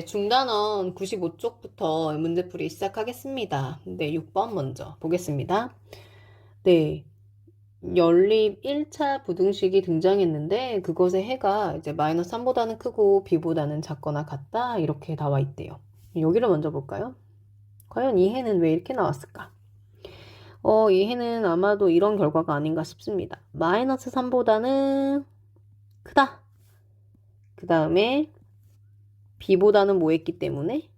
네, 중단원 95쪽부터 문제풀이 시작하겠습니다. 네, 6번 먼저 보겠습니다. 네, 연립 1차 부등식이 등장했는데 그것의 해가 이제 마이너스 3보다는 크고 b보다는 작거나 같다 이렇게 나와 있대요. 여기를 먼저 볼까요? 과연 이 해는 왜 이렇게 나왔을까? 이 해는 아마도 이런 결과가 아닌가 싶습니다. 마이너스 3보다는 크다. 그 다음에 b보다는 뭐 했기 때문에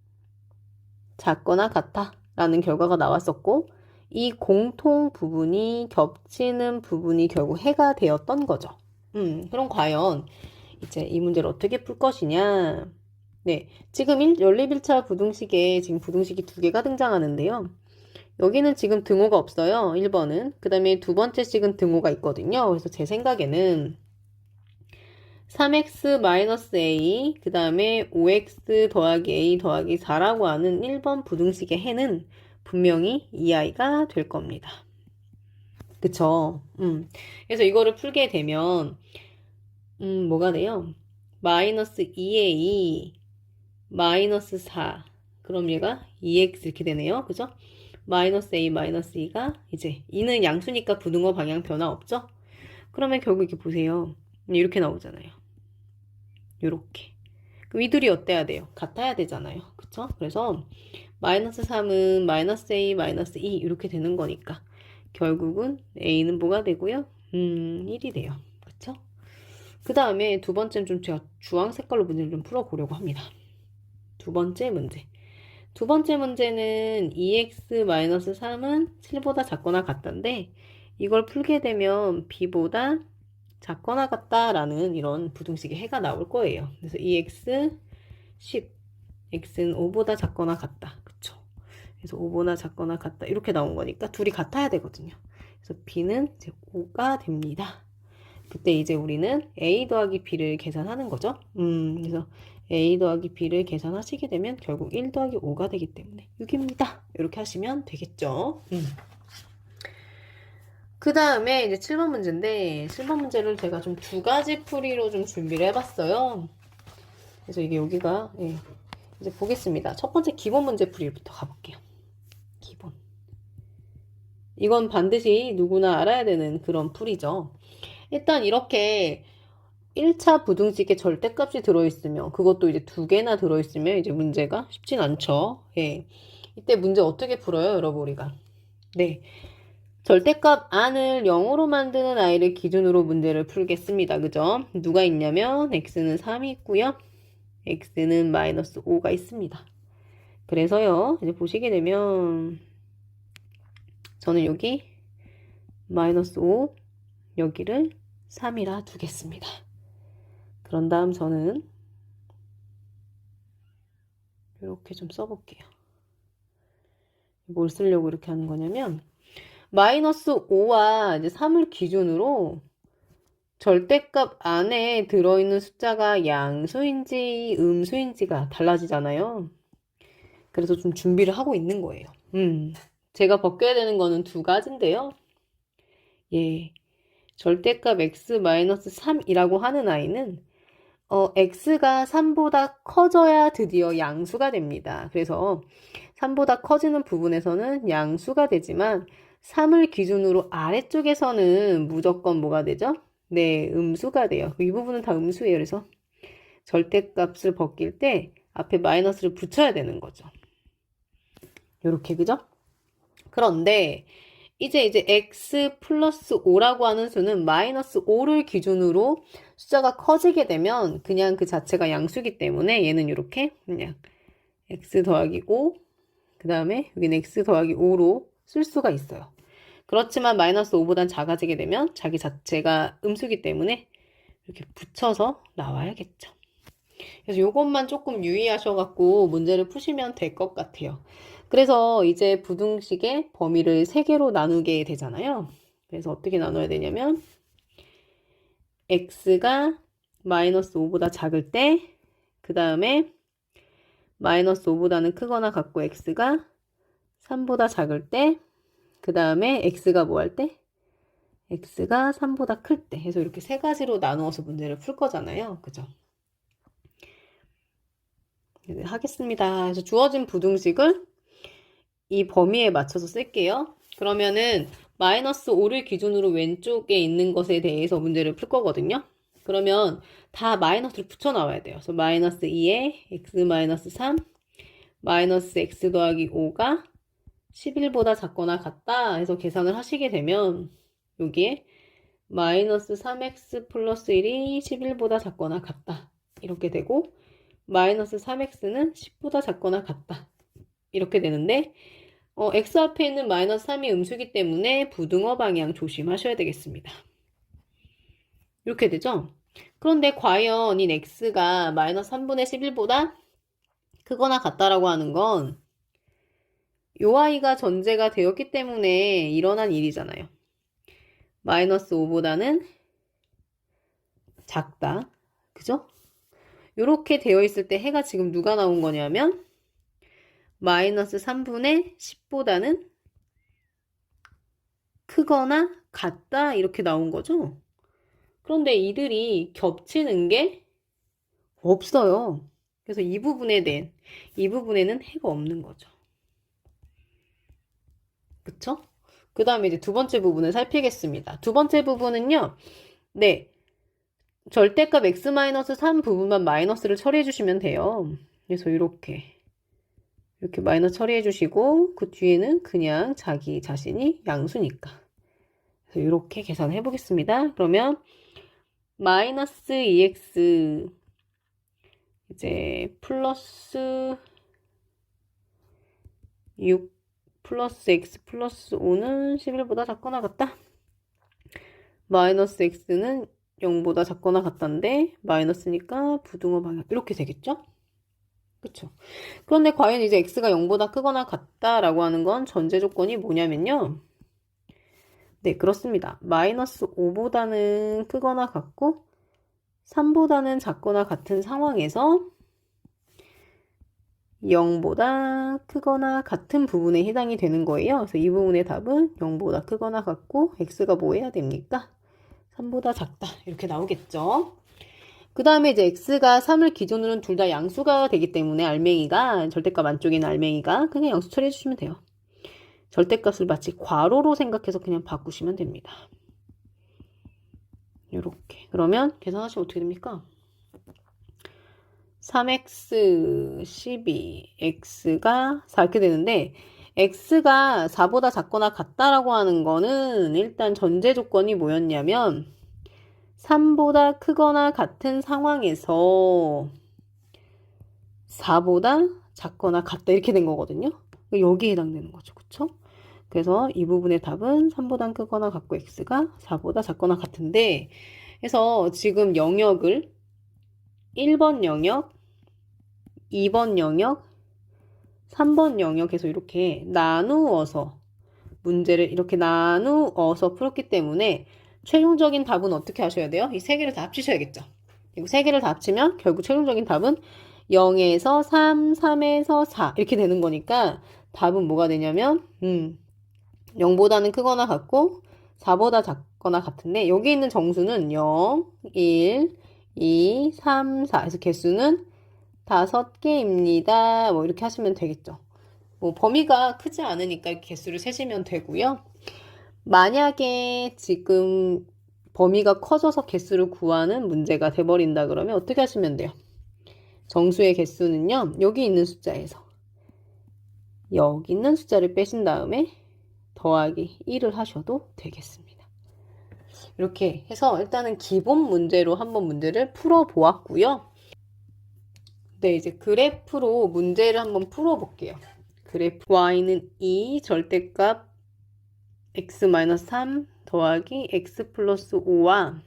작거나 같아 라는 결과가 나왔었고 이 공통 부분이 겹치는 부분이 결국 해가 되었던 거죠. 그럼 과연 이제 이 문제를 어떻게 풀 것이냐. 네, 지금 연립 1차 부등식에 지금 부등식이 두 개가 등장하는데요. 여기는 지금 등호가 없어요. 1번은. 그 다음에 두 번째 식은 등호가 있거든요. 그래서 제 생각에는 3x-a 그 다음에 5x 더하기 a 더하기 4라고 하는 1번 부등식의 해는 분명히 이 아이가 될 겁니다. 그쵸? 그래서 이거를 풀게 되면 뭐가 돼요? 마이너스 2a 마이너스 4 그럼 얘가 2x 이렇게 되네요. 그죠? 마이너스 a 마이너스 2가 이제 2는 양수니까 부등호 방향 변화 없죠? 그러면 결국 이렇게 보세요. 이렇게 나오잖아요. 요렇게. 그럼 이 둘이 어때야 돼요? 같아야 되잖아요. 그쵸? 그래서 마이너스 3은 마이너스 a 마이너스 2 이렇게 되는 거니까 결국은 a는 뭐가 되고요? 1이 돼요. 그쵸? 그 다음에 두 번째는 좀 제가 주황 색깔로 문제를 좀 풀어보려고 합니다. 두 번째 문제. 두 번째 문제는 2x-3은 7보다 작거나 같다인데 이걸 풀게 되면 b보다 작거나 같다라는 이런 부등식의 해가 나올 거예요. 그래서 2x 10, x는 5보다 작거나 같다. 그쵸? 그래서 5보다 작거나 같다. 이렇게 나온 거니까 둘이 같아야 되거든요. 그래서 b는 이제 5가 됩니다. 그때 이제 우리는 a 더하기 b를 계산하는 거죠. 그래서 a 더하기 b를 계산하시게 되면 결국 1 더하기 5가 되기 때문에 6입니다. 이렇게 하시면 되겠죠. 그 다음에 이제 7번 문제인데 7번 문제를 제가 좀 두 가지 풀이로 좀 준비를 해봤어요. 그래서 이게 여기가 이제 보겠습니다. 첫 번째 기본 문제 풀이부터 가볼게요. 기본. 이건 반드시 누구나 알아야 되는 그런 풀이죠. 일단 이렇게 1차 부등식에 절대값이 들어있으면 그것도 이제 두 개나 들어있으면 이제 문제가 쉽진 않죠. 예. 이때 문제 어떻게 풀어요, 여러분 우리가? 네. 절대값 안을 0으로 만드는 아이를 기준으로 문제를 풀겠습니다. 그죠? 누가 있냐면 x는 3이 있고요. x는 마이너스 5가 있습니다. 그래서요. 이제 보시게 되면 저는 여기 마이너스 5 여기를 3이라 두겠습니다. 그런 다음 저는 이렇게 좀 써볼게요. 뭘 쓰려고 이렇게 하는 거냐면 마이너스 5와 이제 3을 기준으로 절대값 안에 들어있는 숫자가 양수인지 음수인지가 달라지잖아요. 그래서 좀 준비를 하고 있는 거예요. 제가 벗겨야 되는 거는 두 가지인데요. 예. 절대값 x-3이라고 하는 아이는 x가 3보다 커져야 드디어 양수가 됩니다. 그래서 3보다 커지는 부분에서는 양수가 되지만 3을 기준으로 아래쪽에서는 무조건 뭐가 되죠? 네, 음수가 돼요. 이 부분은 다 음수예요. 그래서 절대값을 벗길 때 앞에 마이너스를 붙여야 되는 거죠. 요렇게, 그죠? 그런데 이제 x 플러스 5라고 하는 수는 마이너스 5를 기준으로 숫자가 커지게 되면 그냥 그 자체가 양수기 때문에 얘는 이렇게 그냥 x 더하기 5 그 다음에 여기는 x 더하기 5로 쓸 수가 있어요. 그렇지만 마이너스 5보단 작아지게 되면 자기 자체가 음수기 때문에 이렇게 붙여서 나와야겠죠. 그래서 이것만 조금 유의하셔갖고 문제를 푸시면 될 것 같아요. 그래서 이제 부등식의 범위를 3개로 나누게 되잖아요. 그래서 어떻게 나눠야 되냐면 x가 마이너스 5보다 작을 때 그 다음에 마이너스 5보다는 크거나 같고 x가 3보다 작을 때 그 다음에 x가 뭐 할 때? x가 3보다 클 때 해서 이렇게 세 가지로 나누어서 문제를 풀 거잖아요. 그죠? 네, 하겠습니다. 그래서 주어진 부등식을 이 범위에 맞춰서 쓸게요. 그러면은 마이너스 5를 기준으로 왼쪽에 있는 것에 대해서 문제를 풀 거거든요. 그러면 다 마이너스를 붙여 나와야 돼요. 그래서 마이너스 2에 x 마이너스 3 마이너스 x 더하기 5가 11보다 작거나 같다 해서 계산을 하시게 되면 여기에 마이너스 3x 플러스 1이 11보다 작거나 같다 이렇게 되고 마이너스 3x는 10보다 작거나 같다 이렇게 되는데 x 앞에 있는 마이너스 3이 음수기 때문에 부등호 방향 조심하셔야 되겠습니다. 이렇게 되죠? 그런데 과연 이 x가 마이너스 3분의 11보다 크거나 같다라고 하는 건 요 아이가 전제가 되었기 때문에 일어난 일이잖아요. 마이너스 5보다는 작다. 그죠? 요렇게 되어 있을 때 해가 지금 누가 나온 거냐면 마이너스 3분의 10보다는 크거나 같다 이렇게 나온 거죠. 그런데 이들이 겹치는 게 없어요. 그래서 이 부분에는 해가 없는 거죠. 그쵸? 그 다음에 이제 두 번째 부분을 살피겠습니다. 두 번째 부분은요. 네. 절대값 x-3 부분만 마이너스를 처리해 주시면 돼요. 그래서 이렇게 마이너스 처리해 주시고 그 뒤에는 그냥 자기 자신이 양수니까 그래서 이렇게 계산해 보겠습니다. 그러면 마이너스 2x 이제 플러스 6 플러스 x 플러스 5는 11보다 작거나 같다. 마이너스 x는 0보다 작거나 같다인데 마이너스니까 부등호 방향 이렇게 되겠죠? 그쵸? 그런데 과연 이제 x가 0보다 크거나 같다라고 하는 건 전제 조건이 뭐냐면요. 네, 그렇습니다. 마이너스 5보다는 크거나 같고 3보다는 작거나 같은 상황에서 0보다 크거나 같은 부분에 해당이 되는 거예요. 그래서 이 부분의 답은 0보다 크거나 같고 x가 뭐 해야 됩니까? 3보다 작다. 이렇게 나오겠죠. 그 다음에 이제 x가 3을 기준으로는 둘 다 양수가 되기 때문에 알맹이가 절대값 안쪽에 있는 알맹이가 그냥 양수 처리해 주시면 돼요. 절대값을 마치 괄호로 생각해서 그냥 바꾸시면 됩니다. 이렇게 그러면 계산하시면 어떻게 됩니까? 3x 12 x가 4 이렇게 되는데 x가 4보다 작거나 같다라고 하는 거는 일단 전제 조건이 뭐였냐면 3보다 크거나 같은 상황에서 4보다 작거나 같다 이렇게 된 거거든요. 여기에 해당되는 거죠. 그쵸? 그래서 이 부분의 답은 3보다 크거나 같고 x가 4보다 작거나 같은데 그래서 지금 영역을 1번 영역, 2번 영역, 3번 영역에서 이렇게 나누어서 문제를 이렇게 나누어서 풀었기 때문에 최종적인 답은 어떻게 하셔야 돼요? 이 세 개를 다 합치셔야겠죠. 그리고 세 개를 다 합치면 결국 최종적인 답은 0에서 3, 3에서 4 이렇게 되는 거니까 답은 뭐가 되냐면 0보다는 크거나 같고 4보다 작거나 같은데 여기 있는 정수는 0, 1, 2, 3, 4 그래서 개수는 5개입니다. 뭐 이렇게 하시면 되겠죠. 뭐 범위가 크지 않으니까 개수를 세시면 되고요. 만약에 지금 범위가 커져서 개수를 구하는 문제가 돼버린다 그러면 어떻게 하시면 돼요? 정수의 개수는요. 여기 있는 숫자에서 여기 있는 숫자를 빼신 다음에 더하기 1을 하셔도 되겠습니다. 이렇게 해서 일단은 기본 문제로 한번 문제를 풀어보았고요. 네, 이제 그래프로 문제를 한번 풀어볼게요. 그래프 y는 2 절대값 x-3 더하기 x 플러스 5와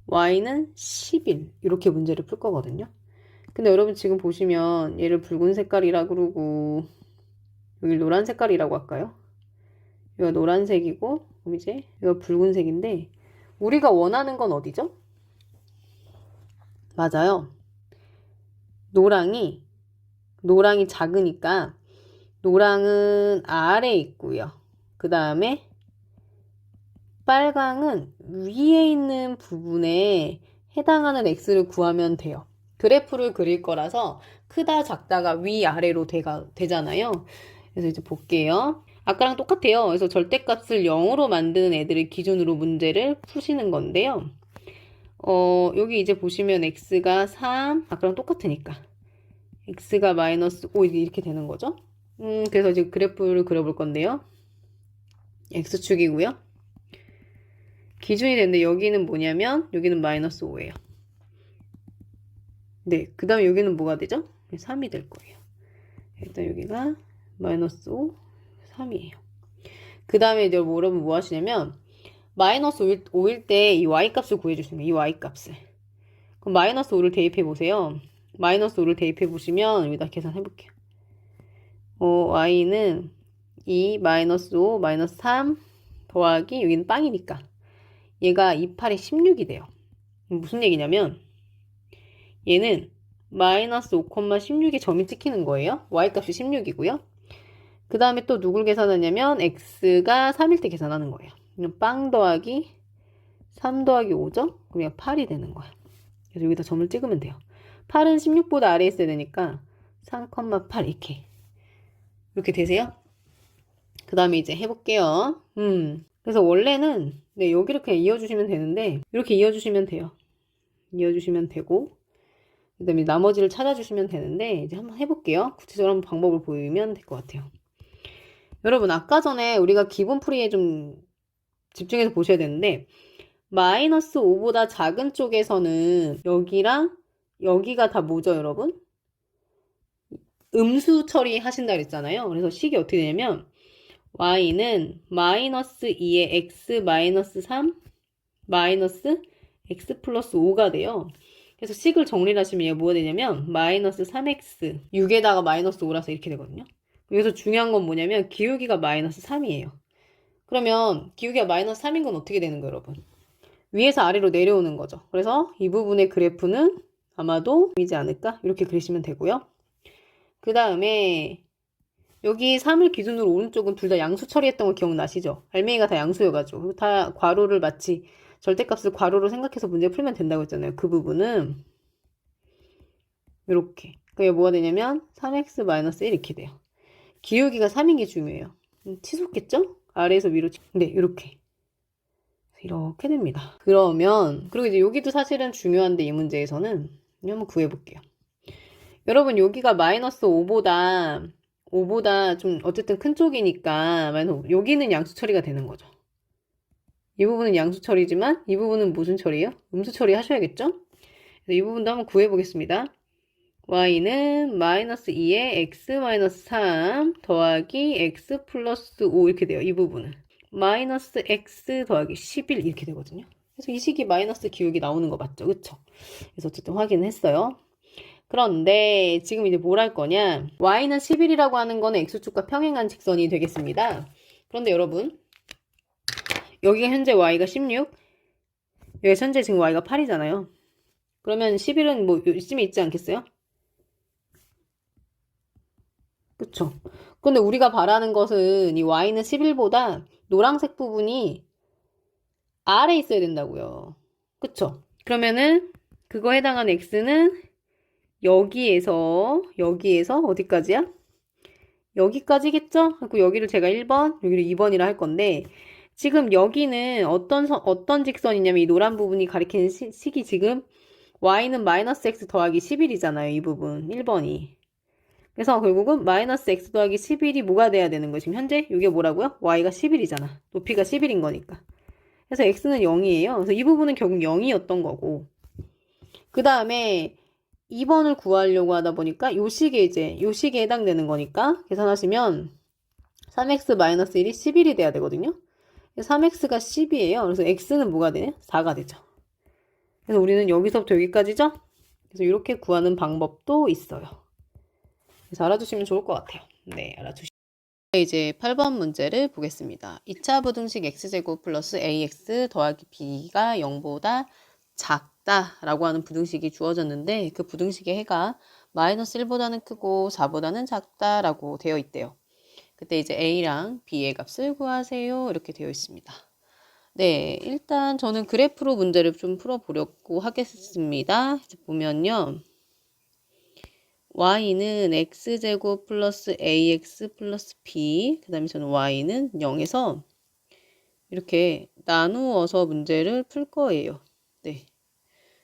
y는 11 이렇게 문제를 풀 거거든요. 근데 여러분 지금 보시면 얘를 붉은 색깔이라 그러고 여기 노란 색깔이라고 할까요? 이거 노란색이고 이제 이거 붉은색인데 우리가 원하는 건 어디죠? 맞아요. 노랑이 작으니까 노랑은 아래에 있고요. 그 다음에 빨강은 위에 있는 부분에 해당하는 x를 구하면 돼요. 그래프를 그릴 거라서 크다 작다가 위아래로 되잖아요. 그래서 이제 볼게요. 아까랑 똑같아요. 그래서 절대값을 0으로 만드는 애들을 기준으로 문제를 푸시는 건데요. 여기 이제 보시면 x가 3, 아까랑 똑같으니까 x가 마이너스 5 이렇게 되는 거죠. 그래서 이제 그래프를 그려볼 건데요. x축이고요. 기준이 되는데 여기는 뭐냐면 여기는 마이너스 5예요. 네, 그 다음에 여기는 뭐가 되죠? 3이 될 거예요. 일단 여기가 마이너스 5, 3이에요. 그 다음에 이제 여러분 뭐 하시냐면 마이너스 5일 때 이 y값을 구해주시면 돼요. 이 y값을. 그럼 마이너스 5를 대입해 보세요. 마이너스 5를 대입해 보시면 여기다 계산해 볼게요. y는 2 마이너스 5 마이너스 3 더하기 여기는 빵이니까 얘가 2, 8이 16이 돼요. 무슨 얘기냐면 얘는 마이너스 5,16에 점이 찍히는 거예요. y값이 16이고요. 그 다음에 또 누굴 계산하냐면 x가 3일 때 계산하는 거예요. 빵 더하기 3 더하기 5죠? 그럼 8이 되는 거야. 그래서 여기다 점을 찍으면 돼요. 8은 16보다 아래에 있어야 되니까 3,8 이렇게 되세요? 그 다음에 이제 해볼게요. 그래서 원래는 네, 여기 이렇게 이어주시면 되는데 이렇게 이어주시면 돼요. 이어주시면 되고 그 다음에 나머지를 찾아주시면 되는데 이제 한번 해볼게요. 구체적으로 한번 방법을 보이면 될 것 같아요. 여러분 아까 전에 우리가 기본풀이에 좀 집중해서 보셔야 되는데 마이너스 5보다 작은 쪽에서는 여기랑 여기가 다 뭐죠 여러분? 음수 처리하신다 그랬잖아요. 그래서 식이 어떻게 되냐면 y는 마이너스 2에 x 마이너스 3 마이너스 x 플러스 5가 돼요. 그래서 식을 정리를 하시면 얘가 뭐가 되냐면 마이너스 3x 6에다가 마이너스 5라서 이렇게 되거든요. 여기서 중요한 건 뭐냐면 기울기가 마이너스 3이에요. 그러면 기울기가 마이너스 3인 건 어떻게 되는 거예요 여러분? 위에서 아래로 내려오는 거죠. 그래서 이 부분의 그래프는 아마도 보이지 않을까? 이렇게 그리시면 되고요. 그 다음에 여기 3을 기준으로 오른쪽은 둘 다 양수 처리했던 거 기억나시죠? 알맹이가 다 양수여가지고 다 괄호를 마치 절대값을 괄호로 생각해서 문제 풀면 된다고 했잖아요. 그 부분은 이렇게. 그게 뭐가 되냐면 3x-1 이렇게 돼요. 기울기가 3인 게 중요해요. 치솟겠죠? 아래에서 위로. 네, 이렇게. 이렇게 됩니다. 그러면 그리고 이제 여기도 사실은 중요한데 이 문제에서는 한번 구해볼게요. 여러분 여기가 마이너스 5보다 좀 어쨌든 큰 쪽이니까 여기는 양수 처리가 되는 거죠. 이 부분은 양수 처리지만 이 부분은 무슨 처리예요? 음수 처리 하셔야겠죠? 그래서 이 부분도 한번 구해보겠습니다. y는 마이너스 2에 x 마이너스 3 더하기 x 플러스 5 이렇게 돼요. 이 부분은 마이너스 x 더하기 11 이렇게 되거든요. 그래서 이 식이 마이너스 기울기 나오는 거 맞죠? 그쵸? 그래서 어쨌든 확인을 했어요. 그런데 지금 이제 뭘 할 거냐? y는 11이라고 하는 거는 x축과 평행한 직선이 되겠습니다. 그런데 여러분 여기가 현재 y가 16 여기 현재 지금 y가 8이잖아요. 그러면 11은 뭐 이쯤에 있지 않겠어요? 그쵸? 근데 우리가 바라는 것은 이 y는 11보다 노란색 부분이 아래에 있어야 된다고요. 그쵸? 그러면은 그거 해당하는 x는 여기에서 어디까지야? 여기까지겠죠? 그리고 여기를 제가 1번, 여기를 2번이라 할 건데 지금 여기는 어떤 직선이냐면 이 노란 부분이 가리키는 식이 지금 y는 마이너스 x 더하기 11이잖아요. 이 부분 1번이. 그래서 결국은 마이너스 x 더하기 11이 뭐가 돼야 되는 거예요? 지금 현재 이게 뭐라고요? y가 11이잖아. 높이가 11인 거니까. 그래서 x는 0이에요. 그래서 이 부분은 결국 0이었던 거고. 그 다음에 2번을 구하려고 하다 보니까 요 식에 해당되는 거니까 계산하시면 3x-1이 11이 돼야 되거든요. 3x가 10이에요. 그래서 x는 뭐가 되냐? 4가 되죠. 그래서 우리는 여기서부터 여기까지죠? 그래서 이렇게 구하는 방법도 있어요. 그래서 알아두시면 좋을 것 같아요. 네, 알아두시면. 이제 8번 문제를 보겠습니다. 2차 부등식 x제곱 플러스 ax 더하기 b가 0보다 작다라고 하는 부등식이 주어졌는데 그 부등식의 해가 마이너스 1보다는 크고 4보다는 작다라고 되어 있대요. 그때 이제 a랑 b의 값을 구하세요. 이렇게 되어 있습니다. 네, 일단 저는 그래프로 문제를 좀 풀어보려고 하겠습니다. 이제 보면요. y는 x제곱 플러스 ax 플러스 b, 그 다음에 저는 y는 0에서 이렇게 나누어서 문제를 풀 거예요. 네.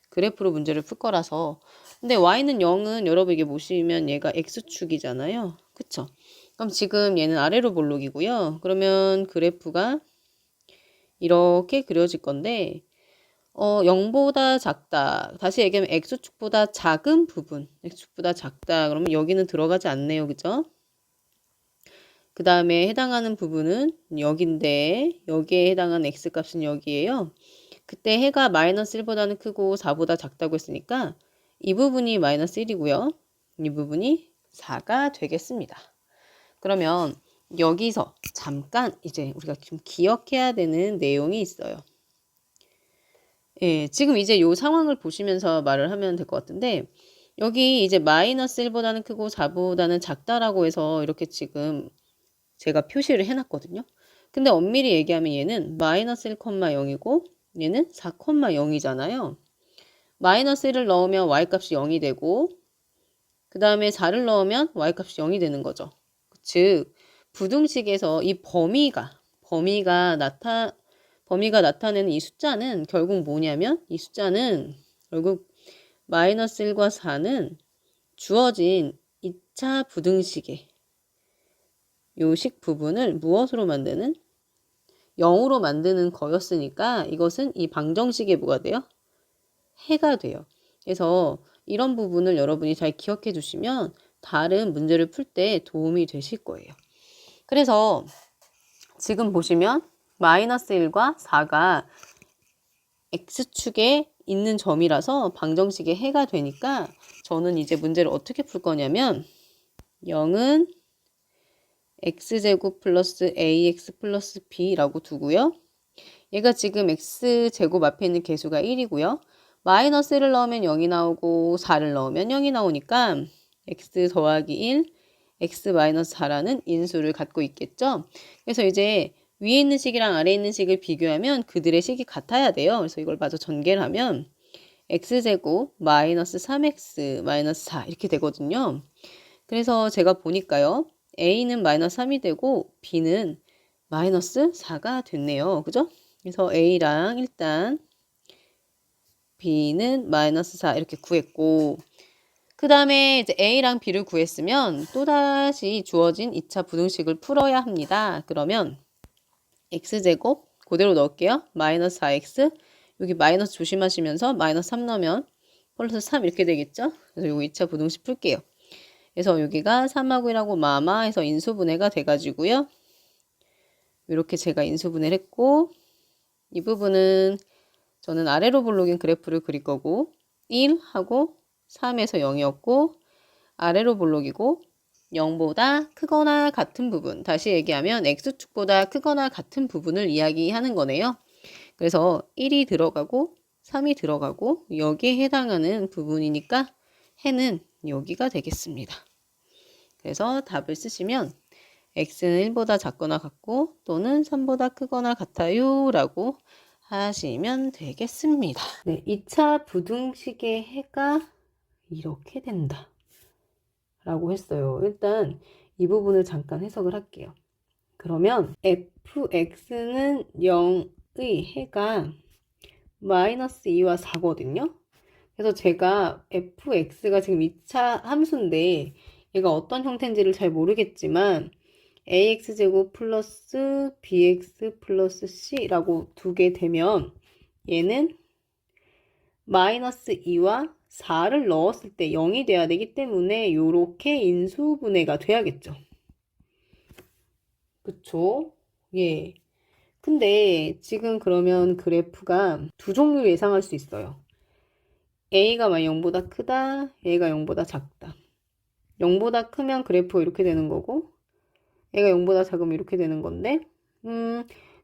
그래프로 문제를 풀 거라서. 근데 y는 0은 여러분 이게 보시면 얘가 x축이잖아요. 그쵸? 그럼 지금 얘는 아래로 볼록이고요. 그러면 그래프가 이렇게 그려질 건데 0보다 작다. 다시 얘기하면 x축보다 작은 부분. x축보다 작다. 그러면 여기는 들어가지 않네요. 그죠? 그 다음에 해당하는 부분은 여기인데 여기에 해당하는 x값은 여기에요. 그때 해가 마이너스 1보다는 크고 4보다 작다고 했으니까 이 부분이 마이너스 1이고요. 이 부분이 4가 되겠습니다. 그러면 여기서 잠깐 이제 우리가 좀 기억해야 되는 내용이 있어요. 예, 지금 이제 이 상황을 보시면서 말을 하면 될 것 같은데 여기 이제 마이너스 1보다는 크고 4보다는 작다라고 해서 이렇게 지금 제가 표시를 해놨거든요. 근데 엄밀히 얘기하면 얘는 마이너스 1,0이고 얘는 4,0이잖아요. 마이너스 1을 넣으면 y값이 0이 되고 그 다음에 4를 넣으면 y값이 0이 되는 거죠. 즉 부등식에서 이 범위가 나타내는 이 숫자는 결국 뭐냐면 이 숫자는 결국 마이너스 1과 4는 주어진 2차 부등식의 요식 부분을 무엇으로 만드는? 0으로 만드는 거였으니까 이것은 이 방정식의 뭐가 돼요? 해가 돼요. 그래서 이런 부분을 여러분이 잘 기억해 주시면 다른 문제를 풀 때 도움이 되실 거예요. 그래서 지금 보시면 마이너스 1과 4가 x축에 있는 점이라서 방정식의 해가 되니까 저는 이제 문제를 어떻게 풀 거냐면 0은 x제곱 플러스 ax 플러스 b라고 두고요. 얘가 지금 x제곱 앞에 있는 개수가 1이고요. 마이너스 1을 넣으면 0이 나오고 4를 넣으면 0이 나오니까 x 더하기 1, x 마이너스 4라는 인수를 갖고 있겠죠. 그래서 이제 위에 있는 식이랑 아래에 있는 식을 비교하면 그들의 식이 같아야 돼요. 그래서 이걸 마저 전개를 하면 x제곱 마이너스 3x 마이너스 4 이렇게 되거든요. 그래서 제가 보니까요. a는 마이너스 3이 되고 b는 마이너스 4가 됐네요. 그죠? 그래서 a랑 일단 b는 마이너스 4 이렇게 구했고 그 다음에 이제 a랑 b를 구했으면 또다시 주어진 2차 부등식을 풀어야 합니다. 그러면 x제곱 그대로 넣을게요. 마이너스 4x 여기 마이너스 조심하시면서 마이너스 3 넣으면 플러스 3 이렇게 되겠죠? 그래서 요거 2차 부등식 풀게요. 그래서 여기가 3하고 1하고 마마 해서 인수분해가 돼가지고요. 이렇게 제가 인수분해를 했고 이 부분은 저는 아래로 볼록인 그래프를 그릴 거고 1하고 3에서 0이었고 아래로 볼록이고 0보다 크거나 같은 부분 다시 얘기하면 x축보다 크거나 같은 부분을 이야기하는 거네요. 그래서 1이 들어가고 3이 들어가고 여기에 해당하는 부분이니까 해는 여기가 되겠습니다. 그래서 답을 쓰시면 x는 1보다 작거나 같고 또는 3보다 크거나 같아요 라고 하시면 되겠습니다. 네, 2차 부등식의 해가 이렇게 된다 라고 했어요. 일단 이 부분을 잠깐 해석을 할게요. 그러면 fx는 0의 해가 마이너스 2와 4거든요. 그래서 제가 fx가 지금 2차 함수인데 얘가 어떤 형태인지를 잘 모르겠지만 ax제곱 플러스 bx 플러스 c라고 두게 되면 얘는 마이너스 2와 4를 넣었을 때 0이 돼야 되기 때문에 이렇게 인수분해가 돼야겠죠. 그쵸? 예. 근데 지금 그러면 그래프가 두 종류를 예상할 수 있어요. A가 만약 0보다 크다, A가 0보다 작다. 0보다 크면 그래프가 이렇게 되는 거고 A가 0보다 작으면 이렇게 되는 건데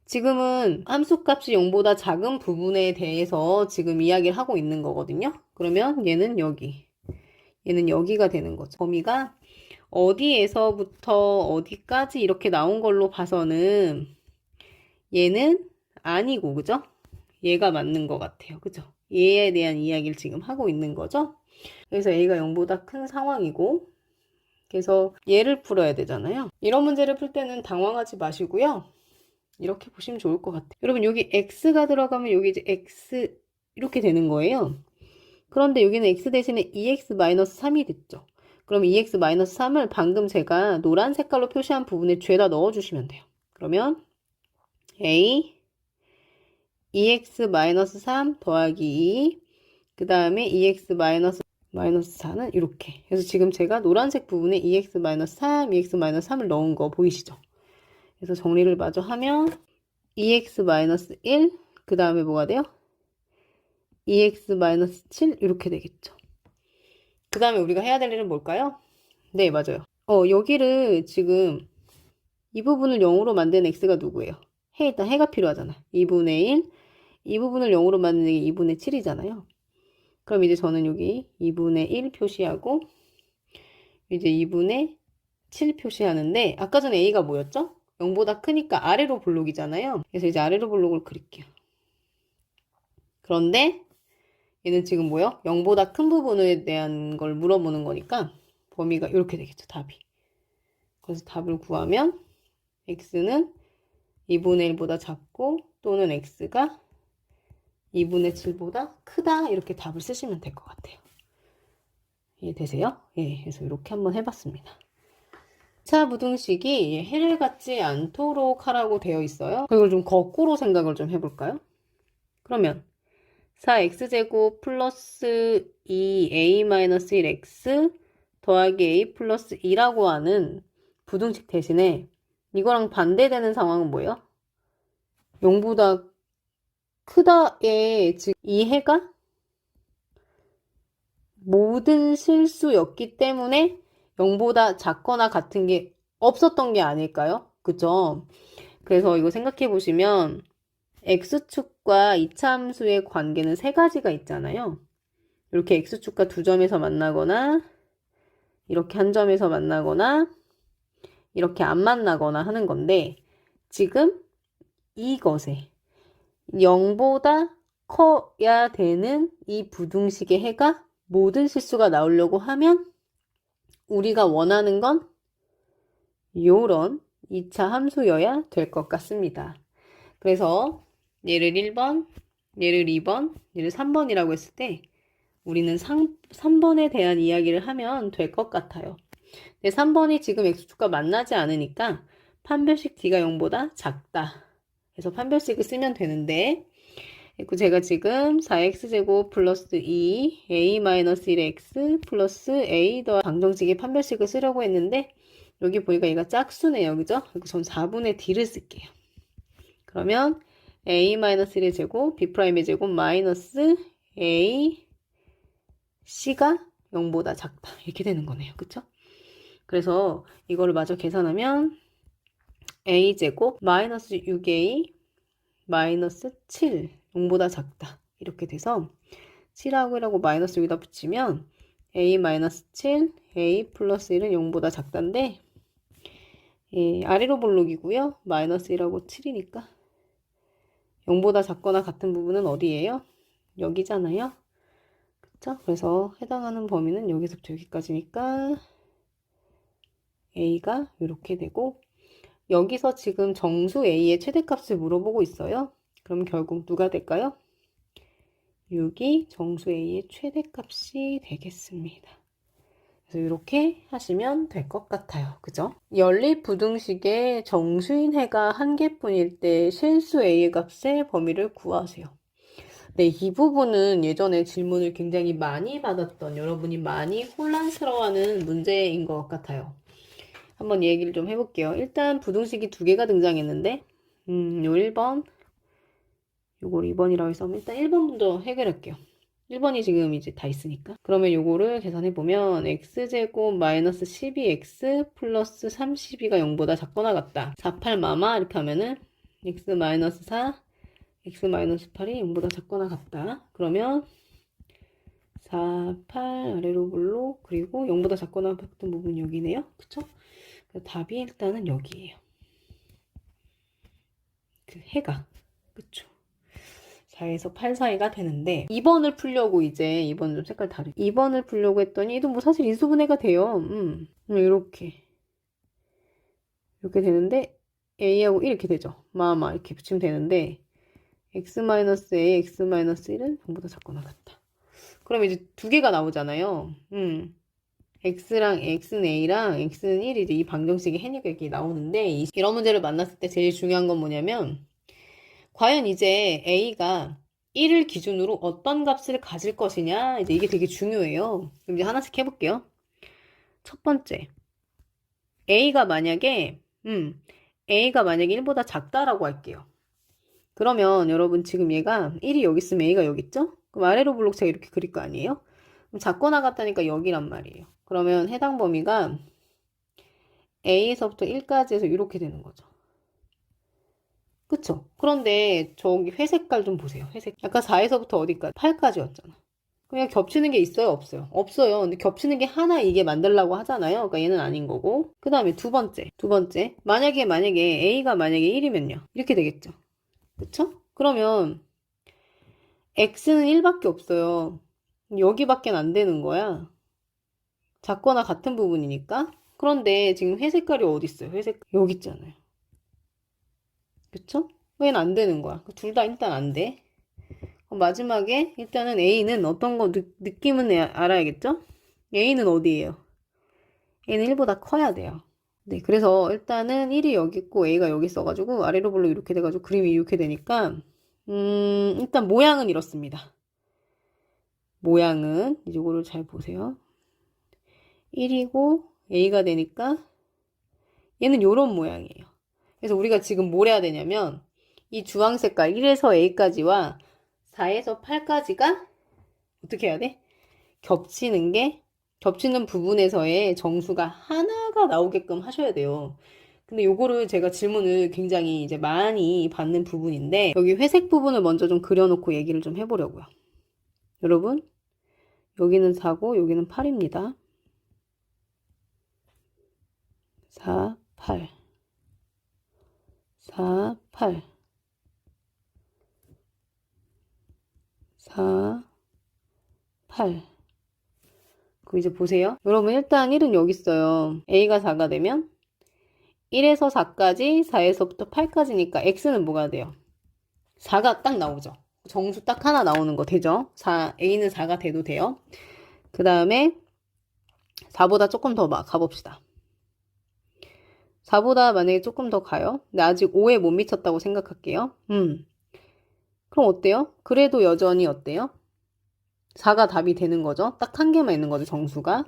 지금은 함수값이 0보다 작은 부분에 대해서 지금 이야기를 하고 있는 거거든요. 그러면 얘는 여기가 되는 거죠. 범위가 어디에서부터 어디까지 이렇게 나온 걸로 봐서는 얘는 아니고, 그죠? 얘가 맞는 것 같아요. 그죠? 얘에 대한 이야기를 지금 하고 있는 거죠. 그래서 a가 0보다 큰 상황이고, 그래서 얘를 풀어야 되잖아요. 이런 문제를 풀 때는 당황하지 마시고요. 이렇게 보시면 좋을 것 같아요. 여러분, 여기 x가 들어가면 여기 이제 x 이렇게 되는 거예요. 그런데 여기는 x 대신에 2x-3이 됐죠. 그럼 2x-3을 방금 제가 노란 색깔로 표시한 부분에 죄다 넣어주시면 돼요. 그러면 a 2x-3 더하기 2, 그 다음에 2x-4는 이렇게. 그래서 지금 제가 노란색 부분에 2x-3, 2x-3을 넣은 거 보이시죠? 그래서 정리를 마저 하면 2x-1, 그 다음에 뭐가 돼요? 2x-7 이렇게 되겠죠. 그 다음에 우리가 해야 될 일은 뭘까요? 네, 맞아요. 여기를 지금 이 부분을 0으로 만드는 x가 누구예요? 일단 해가 필요하잖아. 2분의 1. 이 부분을 0으로 만드는 게 2분의 7이잖아요. 그럼 이제 저는 여기 2분의 1 표시하고 이제 2분의 7 표시하는데, 아까 전에 a가 뭐였죠? 0보다 크니까 아래로 볼록이잖아요. 그래서 이제 아래로 볼록을 그릴게요. 그런데 얘는 지금 뭐요? 0보다 큰 부분에 대한 걸 물어보는 거니까 범위가 이렇게 되겠죠, 답이. 그래서 답을 구하면 x는 2분의 1보다 작고 또는 x가 2분의 7보다 크다, 이렇게 답을 쓰시면 될 것 같아요. 이해되세요? 예, 그래서 이렇게 한번 해봤습니다. 2차 부등식이 해를 갖지 않도록 하라고 되어 있어요. 이걸 좀 거꾸로 생각을 좀 해볼까요? 그러면 4x제곱 플러스 2a-1x 더하기 a 플러스 2라고 하는 부등식 대신에 이거랑 반대되는 상황은 뭐예요? 0보다 크다에, 즉 이 해가 모든 실수였기 때문에 0보다 작거나 같은 게 없었던 게 아닐까요? 그죠? 그래서 이거 생각해 보시면 x축과 이차함수의 관계는 세 가지가 있잖아요. 이렇게 x축과 두 점에서 만나거나 이렇게 한 점에서 만나거나 이렇게 안 만나거나 하는 건데, 지금 이것에 0보다 커야 되는 이 부등식의 해가 모든 실수가 나오려고 하면 우리가 원하는 건 요런 2차 함수여야 될 것 같습니다. 그래서 얘를 1번, 얘를 2번, 얘를 3번이라고 했을 때 우리는 3번에 대한 이야기를 하면 될 것 같아요. 근데 3번이 지금 x축과 만나지 않으니까 판별식 d가 0보다 작다. 그래서 판별식을 쓰면 되는데, 제가 지금 4x제곱 플러스 2a-1x 플러스 a 더 방정식의 판별식을 쓰려고 했는데 여기 보니까 얘가 짝수네요. 그죠? 그래서 전 4분의 d를 쓸게요. 그러면 a-1의 제곱 b'의 제곱 마이너스 a c가 0보다 작다. 이렇게 되는 거네요. 그쵸? 그래서 이거를 마저 계산하면 a제곱 마이너스 6a 마이너스 7 0보다 작다. 이렇게 돼서 7하고 1하고 마이너스 여기다 붙이면 a 마이너스 7 a 플러스 1은 0보다 작다인데, 예, 아래로 볼록이고요. 마이너스 1하고 7이니까 0보다 작거나 같은 부분은 어디예요? 여기잖아요. 그쵸? 그래서 해당하는 범위는 여기서부터 여기까지니까 a가 이렇게 되고, 여기서 지금 정수 a의 최대값을 물어보고 있어요. 그럼 결국 누가 될까요? 6이 정수 a의 최대값이 되겠습니다. 그래서 이렇게 하시면 될 것 같아요. 그죠? 연립부등식의 정수인 해가 한 개뿐일 때 실수 a의 값의 범위를 구하세요. 네, 이 부분은 예전에 질문을 굉장히 많이 받았던, 여러분이 많이 혼란스러워하는 문제인 것 같아요. 한번 얘기를 좀 해볼게요. 일단 부등식이 두 개가 등장했는데, 요 1번, 요걸 2번이라고 해서 일단 1번 먼저 해결할게요. 1번이 지금 이제 다 있으니까. 그러면 요거를 계산해보면 x제곱 마이너스 12x 플러스 32가 0보다 작거나 같다. 48 마마 이렇게 하면은 x 마이너스 4, x 마이너스 8이 0보다 작거나 같다. 그러면 4, 8 아래로 볼록, 그리고 0보다 작거나 같은 부분이 여기네요. 그쵸? 답이 일단은 여기에요. 그 해가. 그쵸? 4에서 8 사이가 되는데 2번을 풀려고 이제 2번은 좀 색깔 다르 2번을 풀려고 했더니 또 뭐 사실 인수분해가 돼요. 이렇게 되는데 a하고 1 이렇게 되죠. 마마 이렇게 붙이면 되는데 x-a, x-1은 전부 다 작거나 같다. 그럼 이제 두 개가 나오잖아요. x랑 x는 a랑 x는 1이 이제 이 방정식이 해니까 이렇게 나오는데 이런 문제를 만났을 때 제일 중요한 건 뭐냐면 과연 이제 a가 1을 기준으로 어떤 값을 가질 것이냐 이제 이게 되게 중요해요. 그럼 이제 하나씩 해볼게요. 첫 번째 a가 만약에 1보다 작다라고 할게요. 그러면 여러분 지금 얘가 1이 여기 있으면 a가 여기 있죠? 그럼 아래로 블록 제가 이렇게 그릴 거 아니에요? 그럼 작거나 같다니까 여기란 말이에요. 그러면 해당 범위가 a에서부터 1까지 해서 이렇게 되는 거죠. 그쵸? 그런데 저기 회색깔 좀 보세요. 회색. 아까 4에서부터 어디까지? 8까지였잖아. 그냥 겹치는 게 있어요? 없어요? 없어요. 근데 겹치는 게 하나 이게 만들라고 하잖아요. 그러니까 얘는 아닌 거고. 그 다음에 두 번째. 만약에 a가 만약에 1이면요. 이렇게 되겠죠. 그쵸? 그러면 x는 1밖에 없어요. 여기밖에 안 되는 거야. 작거나 같은 부분이니까. 그런데 지금 회색깔이 어디 있어요? 회색 여기 있잖아요. 그쵸? 얘는 안 되는 거야. 둘 다 일단 안 돼. 마지막에 일단은 a는 어떤 거 느낌은 알아야겠죠? a는 어디예요? a는 1보다 커야 돼요. 네, 그래서 일단은 1이 여기 있고 a가 여기 있어가지고 아래로 볼로 이렇게 돼가지고 그림이 이렇게 되니까 일단 모양은 이렇습니다. 모양은 이거를 잘 보세요. 1이고 a가 되니까 얘는 요런 모양이에요. 그래서 우리가 지금 뭘 해야 되냐면 이 주황 색깔 1에서 a까지와 4에서 8까지가 어떻게 해야 돼? 겹치는 부분에서의 정수가 하나가 나오게끔 하셔야 돼요. 근데 요거를 제가 질문을 굉장히 이제 많이 받는 부분인데 여기 회색 부분을 먼저 좀 그려놓고 얘기를 좀 해보려고요. 여러분 여기는 4고 여기는 8입니다. 4, 8 4, 8 4, 8 그 이제 보세요. 여러분 일단 1은 여기 있어요. a가 4가 되면 1에서 4까지 4에서부터 8까지니까 x는 뭐가 돼요? 4가 딱 나오죠. 정수 딱 하나 나오는 거 되죠? a는 4가 돼도 돼요. 그 다음에 4보다 조금 더 가봅시다. 4보다 만약에 조금 더 가요. 근데 아직 5에 못 미쳤다고 생각할게요. 그럼 어때요? 그래도 여전히 어때요? 4가 답이 되는 거죠. 딱 한 개만 있는 거죠, 정수가.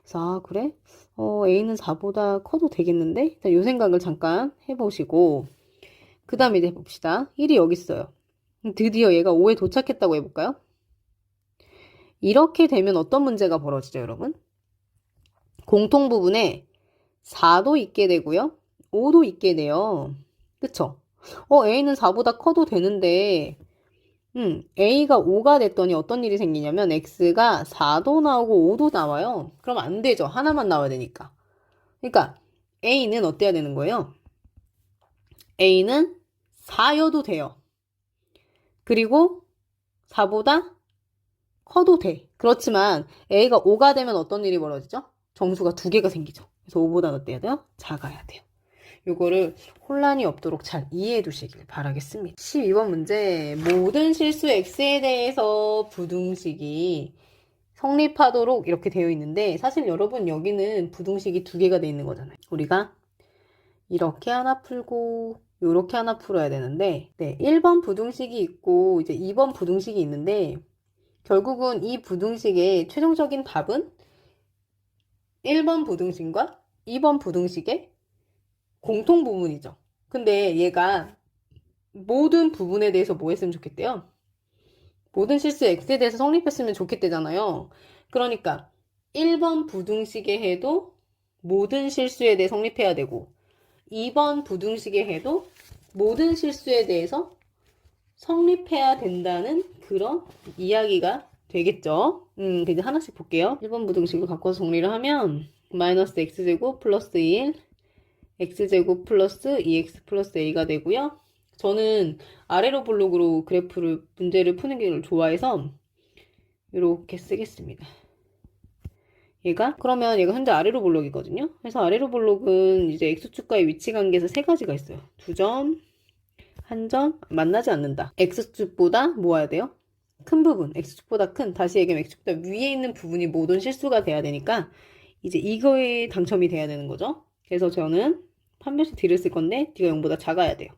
그래서 그래? a는 4보다 커도 되겠는데? 일단 이 생각을 잠깐 해보시고 그 다음에 이제 해봅시다. 1이 여기 있어요. 드디어 얘가 5에 도착했다고 해볼까요? 이렇게 되면 어떤 문제가 벌어지죠, 여러분? 공통 부분에 4도 있게 되고요. 5도 있게 돼요. 그쵸? a는 4보다 커도 되는데 a가 5가 됐더니 어떤 일이 생기냐면 x가 4도 나오고 5도 나와요. 그럼 안 되죠. 하나만 나와야 되니까. 그러니까 a는 어때야 되는 거예요? a는 4여도 돼요. 그리고 4보다 커도 돼. 그렇지만 a가 5가 되면 어떤 일이 벌어지죠? 정수가 두 개가 생기죠. 그래서 5보다 어때야 돼요? 작아야 돼요. 요거를 혼란이 없도록 잘 이해해 두시길 바라겠습니다. 12번 문제. 모든 실수 x에 대해서 부등식이 성립하도록 이렇게 되어 있는데 사실 여러분 여기는 부등식이 두 개가 되어 있는 거잖아요. 우리가 이렇게 하나 풀고 이렇게 하나 풀어야 되는데 1번 부등식이 있고 이제 2번 부등식이 있는데 결국은 이 부등식의 최종적인 답은 1번 부등식과 2번 부등식의 공통 부분이죠. 근데 얘가 모든 부분에 대해서 뭐 했으면 좋겠대요? 모든 실수 x에 대해서 성립했으면 좋겠대잖아요. 그러니까 1번 부등식에 해도 모든 실수에 대해 성립해야 되고 2번 부등식에 해도 모든 실수에 대해서 성립해야 된다는 그런 이야기가 되겠죠. 이제 하나씩 볼게요. 1번 부등식을 바꿔서 정리를 하면 마이너스 x제곱 플러스 1 x제곱 플러스 2x 플러스 a가 되고요. 저는 아래로 블록으로 그래프를, 문제를 푸는 게 좋아해서 이렇게 쓰겠습니다. 그러면 얘가 현재 아래로 블록이거든요. 그래서 아래로 블록은 이제 X축과의 위치 관계에서 세 가지가 있어요. 두 점, 한 점, 만나지 않는다. X축보다 모아야 돼요. 큰 부분, X축보다 큰, 다시 얘기하면 X축보다 위에 있는 부분이 모든 실수가 돼야 되니까 이제 이거에 당첨이 돼야 되는 거죠. 그래서 저는 판별식 D를 쓸 건데 D가 0보다 작아야 돼요.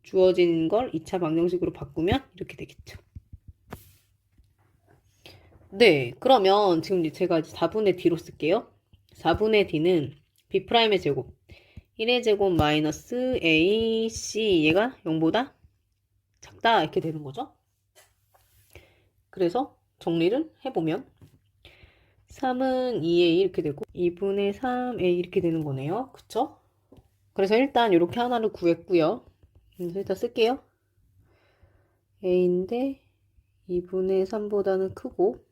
주어진 걸 2차 방정식으로 바꾸면 이렇게 되겠죠. 네, 그러면 지금 제가 4분의 D로 쓸게요. 4분의 D는 B'의 제곱 1의 제곱 마이너스 AC 얘가 0보다 작다 이렇게 되는 거죠. 그래서 정리를 해보면 3은 2A 이렇게 되고 2분의 3A 이렇게 되는 거네요. 그쵸? 그래서 일단 이렇게 하나를 구했고요. 그래서 일단 쓸게요. A인데 2분의 3보다는 크고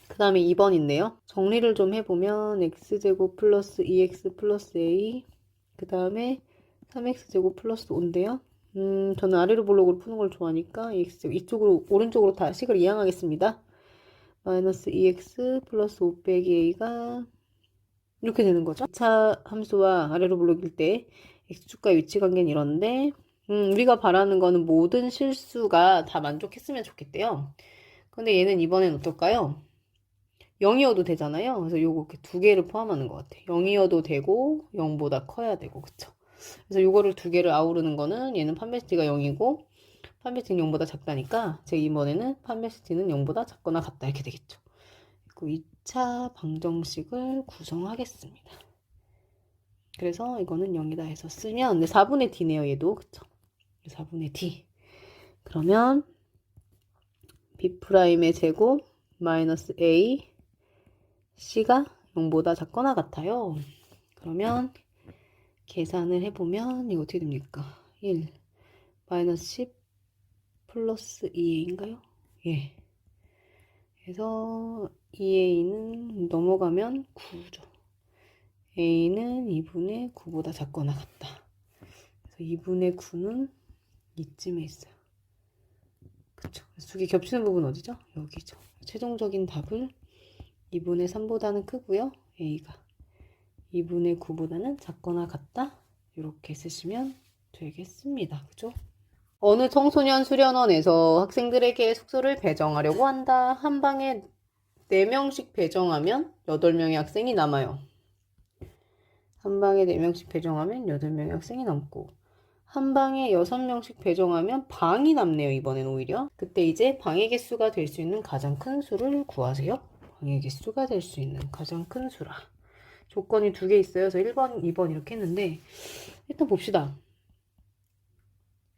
그 다음에 2번인데요. 정리를 좀 해보면 x제곱 플러스 2x 플러스 a 그 다음에 3x제곱 플러스 5인데요. 저는 아래로 블록으로 푸는 걸 좋아하니까 x제곱 이쪽으로 오른쪽으로 다 식을 이항하겠습니다. 마이너스 2x 플러스 5 빼기 a가 이렇게 되는 거죠. 2차 함수와 아래로 블록일 때 x축과의 위치 관계는 이런데 우리가 바라는 거는 모든 실수가 다 만족했으면 좋겠대요. 근데 얘는 이번엔 어떨까요? 0이어도 되잖아요. 그래서 요거 이렇게 두 개를 포함하는 것 같아요. 0이어도 되고 0보다 커야 되고 그쵸? 그래서 요거를 두 개를 아우르는 거는 얘는 판별식가 0이고 판별식 0보다 작다니까 제 이번에는 판별식는 0보다 작거나 같다 이렇게 되겠죠. 그리고 2차 방정식을 구성하겠습니다. 그래서 이거는 0이다 해서 쓰면 4분의 D네요. 얘도 그쵸? 4분의 D 그러면 B'의 제곱 마이너스 A C가 0보다 작거나 같아요. 그러면 계산을 해보면 이거 어떻게 됩니까? 1 마이너스 10 플러스 2a인가요? 예. 그래서 2a는 넘어가면 9죠. a는 2분의 9보다 작거나 같다. 그래서 2분의 9는 이쯤에 있어요. 그쵸? 두 개 겹치는 부분 어디죠? 여기죠. 최종적인 답을 2분의 3보다는 크고요. a가 2분의 9보다는 작거나 같다. 이렇게 쓰시면 되겠습니다. 그죠? 어느 청소년 수련원에서 학생들에게 숙소를 배정하려고 한다. 한 방에 4명씩 배정하면 8명의 학생이 남아요. 한 방에 4명씩 배정하면 8명의 학생이 남고 한 방에 6명씩 배정하면 방이 남네요. 이번엔 오히려. 그때 이제 방의 개수가 될 수 있는 가장 큰 수를 구하세요. 방의 개수가 될 수 있는 가장 큰 수라. 조건이 두 개 있어요. 그래서 1번, 2번 이렇게 했는데 일단 봅시다.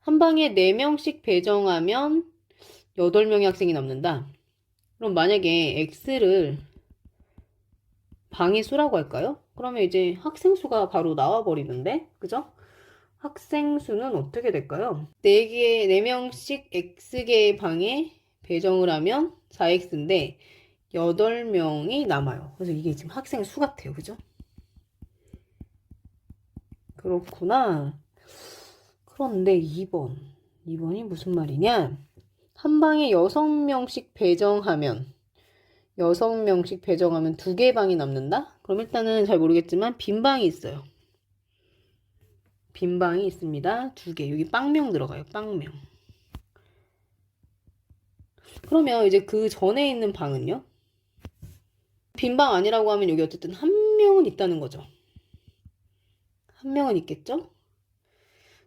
한 방에 4명씩 배정하면 8명의 학생이 남는다. 그럼 만약에 x를 방의 수라고 할까요? 그러면 이제 학생 수가 바로 나와버리는데, 그죠? 학생 수는 어떻게 될까요? 4명씩 x개의 방에 배정을 하면 4x인데 8명이 남아요. 그래서 이게 지금 학생 수 같아요. 그죠? 그렇구나. 그런데 2번이 무슨 말이냐? 한 방에 6명씩 배정하면 2개의 방이 남는다? 그럼 일단은 잘 모르겠지만 빈 방이 있어요. 빈 방이 있습니다. 2개. 여기 빵명 들어가요. 빵명. 그러면 이제 그 전에 있는 방은요? 빈 방 아니라고 하면 여기 어쨌든 한 명은 있다는 거죠. 한 명은 있겠죠?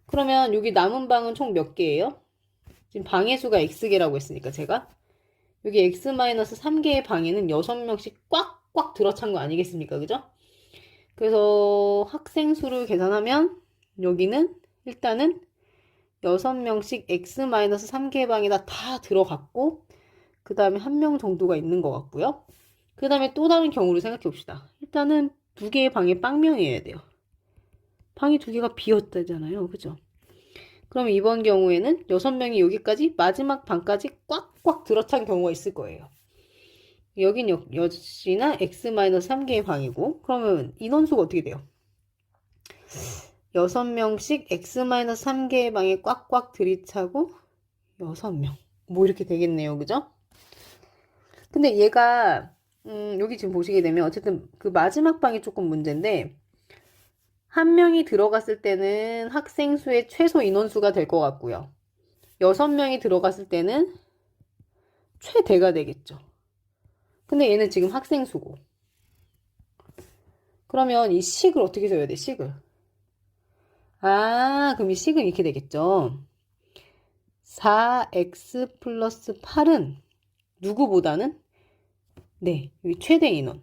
그러면 여기 남은 방은 총 몇 개예요? 지금 방의 수가 x개라고 했으니까 제가 여기 x-3개의 방에는 6명씩 꽉꽉 들어찬 거 아니겠습니까? 그죠? 그래서 학생 수를 계산하면 여기는 일단은 6명씩 x-3개의 방에다 다 들어갔고 그 다음에 1명 정도가 있는 것 같고요. 그 다음에 또 다른 경우를 생각해 봅시다. 일단은 2개의 방에 빵명이어야 돼요. 방이 2개가 비었다잖아요. 그죠? 그럼 이번 경우에는 6명이 여기까지 마지막 방까지 꽉꽉 들어찬 경우가 있을 거예요. 여긴 역시나 x-3개의 방이고 그러면 인원수가 어떻게 돼요? 6명씩 x-3개의 방에 꽉꽉 들이차고 6명. 뭐 이렇게 되겠네요. 그죠? 근데 얘가 여기 지금 보시게 되면 어쨌든 그 마지막 방이 조금 문제인데 한 명이 들어갔을 때는 학생 수의 최소 인원수가 될 것 같고요. 6명이 들어갔을 때는 최대가 되겠죠. 근데 얘는 지금 학생 수고. 그러면 이 식을 어떻게 써야 돼? 식을. 그럼 이 식은 이렇게 되겠죠. 4x 플러스 8은 누구보다는? 네, 여기 최대 인원.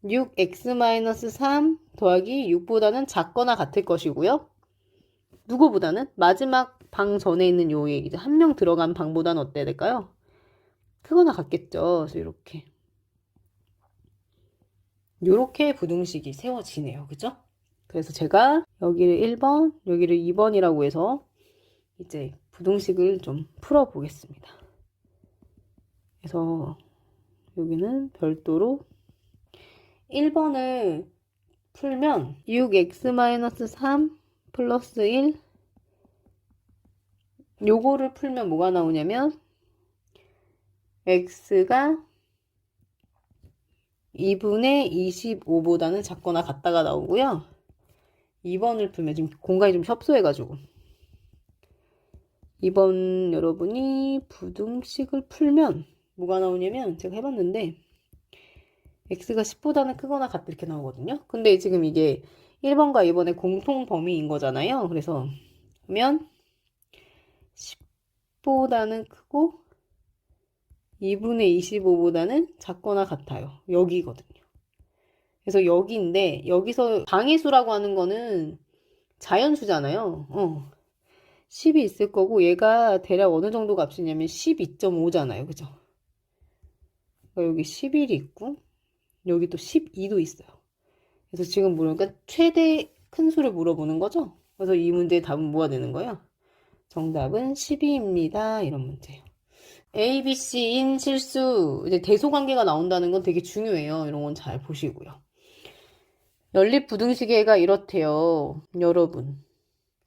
6x-3 더하기 6보다는 작거나 같을 것이고요. 누구보다는? 마지막 방 전에 있는 요에 이제 한 명 들어간 방보다는 어때야 될까요? 크거나 같겠죠. 그래서 요렇게 부등식이 세워지네요. 그죠? 그래서 제가 여기를 1번, 여기를 2번이라고 해서 이제 부등식을 좀 풀어 보겠습니다. 그래서 여기는 별도로 1번을 풀면 6x-3 플러스 1 요거를 풀면 뭐가 나오냐면 x가 2분의 25보다는 작거나 같다가 나오고요. 2번을 풀면 지금 공간이 좀 협소해가지고 2번 여러분이 부등식을 풀면 뭐가 나오냐면 제가 해봤는데 x가 10보다는 크거나 같다 이렇게 나오거든요. 근데 지금 이게 1번과 2번의 공통 범위인 거잖아요. 그래서 그러면 10보다는 크고 2분의 25보다는 작거나 같아요. 여기거든요. 그래서 여기인데 여기서 방해수라고 하는 거는 자연수잖아요. 10이 있을 거고 얘가 대략 어느 정도 값이냐면 12.5잖아요. 그죠? 그러니까 여기 11이 있고 여기 또 12도 있어요. 그래서 지금 그러니까 최대 큰 수를 물어보는 거죠. 그래서 이 문제의 답은 뭐가 되는 거예요? 정답은 12입니다. 이런 문제예요. A, B, C인 실수, 이제 대소관계가 나온다는 건 되게 중요해요. 이런 건 잘 보시고요. 연립부등식의가 이렇대요. 여러분.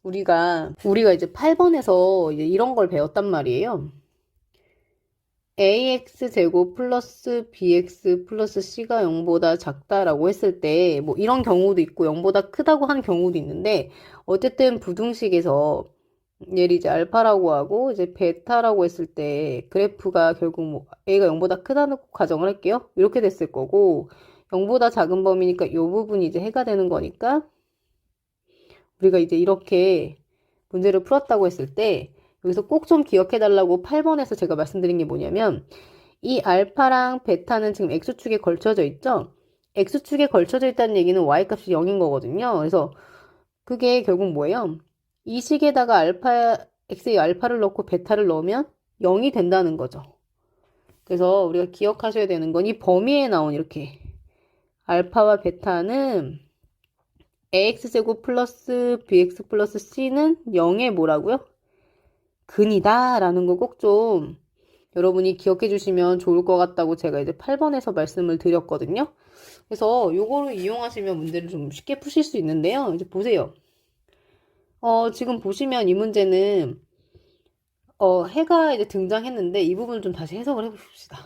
우리가 이제 8번에서 이제 이런 걸 배웠단 말이에요. ax제곱 플러스 bx 플러스 c가 0보다 작다라고 했을 때 뭐 이런 경우도 있고 0보다 크다고 하는 경우도 있는데 어쨌든 부등식에서 얘를 이제 알파라고 하고 이제 베타라고 했을 때 그래프가 결국 뭐 a가 0보다 크다는 가정을 할게요. 이렇게 됐을 거고 0보다 작은 범위니까 이 부분이 이제 해가 되는 거니까 우리가 이제 이렇게 문제를 풀었다고 했을 때 여기서 꼭 좀 기억해 달라고 8번에서 제가 말씀드린 게 뭐냐면 이 알파랑 베타는 지금 x축에 걸쳐져 있죠? x축에 걸쳐져 있다는 얘기는 y값이 0인 거거든요. 그래서 그게 결국 뭐예요? 이 식에다가 x의 알파를 넣고 베타를 넣으면 0이 된다는 거죠. 그래서 우리가 기억하셔야 되는 건 이 범위에 나온 이렇게 알파와 베타는 ax제곱 플러스 bx 플러스 c는 0의 뭐라고요? 근이다 라는 거 꼭 좀 여러분이 기억해 주시면 좋을 것 같다고 제가 이제 8번에서 말씀을 드렸거든요. 그래서 요거를 이용하시면 문제를 좀 쉽게 푸실 수 있는데요. 이제 보세요. 지금 보시면 이 문제는 해가 이제 등장했는데 이 부분을 좀 다시 해석을 해봅시다.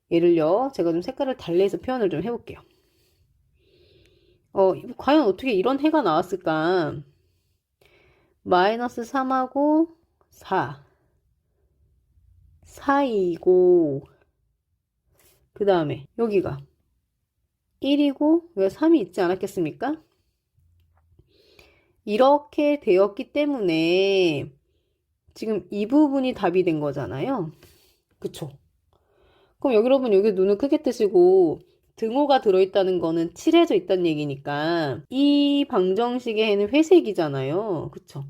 예를요, 제가 좀 색깔을 달리해서 표현을 좀 해볼게요. 과연 어떻게 이런 해가 나왔을까? 마이너스 3하고 4 4이고 그 다음에 여기가 1이고 여기 3이 있지 않았겠습니까? 이렇게 되었기 때문에 지금 이 부분이 답이 된 거잖아요. 그쵸? 그럼 여러분 여기 눈을 크게 뜨시고 등호가 들어있다는 거는 칠해져 있다는 얘기니까 이 방정식의 해는 회색이잖아요. 그쵸?